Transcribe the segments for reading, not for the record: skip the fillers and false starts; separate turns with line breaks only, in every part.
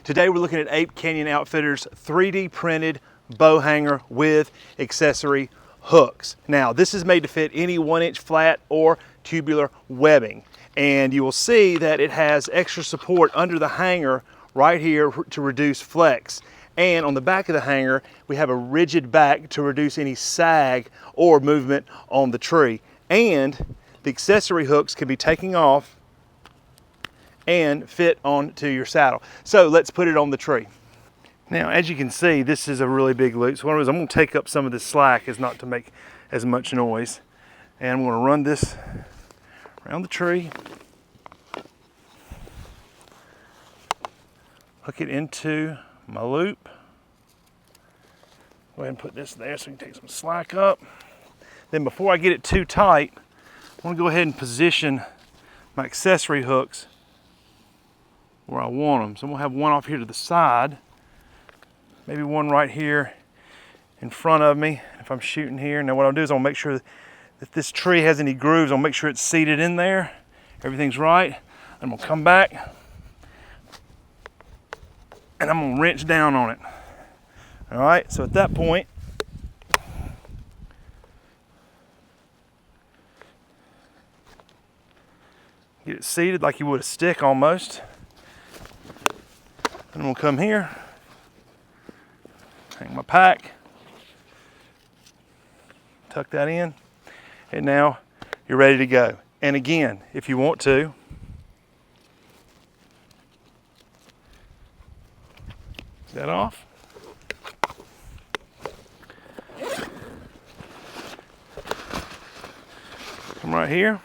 Today we're looking at Ape Canyon Outfitters 3D printed bow hanger with accessory hooks. Now this is made to fit any 1-inch flat or tubular webbing, and you will see that it has extra support under the hanger right here to reduce flex. And on the back of the hanger, we have a rigid back to reduce any sag or movement on the tree. And the accessory hooks can be taken off and fit onto your saddle. So let's put it on the tree. Now, as you can see, this is a really big loop. So what I'm going to do is I'm going to take up some of this slack as not to make as much noise. And I'm going to run this around the tree. Hook it into my loop. Go ahead and put this there so we can take some slack up. Then before I get it too tight, I want to go ahead and position my accessory hooks where I want them. So I'm going to have one off here to the side, maybe one right here in front of me if I'm shooting here. Now what I'll do is I'll make sure that if this tree has any grooves, I'll make sure it's seated in there. Everything's right. I'm going to come back and I'm going to wrench down on it. All right, so at that point, get it seated like you would a stick almost. Then I'm going to come here, hang my pack, tuck that in, and now you're ready to go. And again, if you want to, that off. Come right here.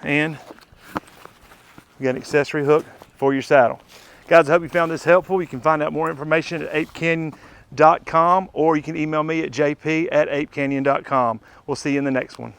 And you got an accessory hook for your saddle. Guys, I hope you found this helpful. You can find out more information at apecanyon.com, or you can email me at jp@apecanyon.com. We'll see you in the next one.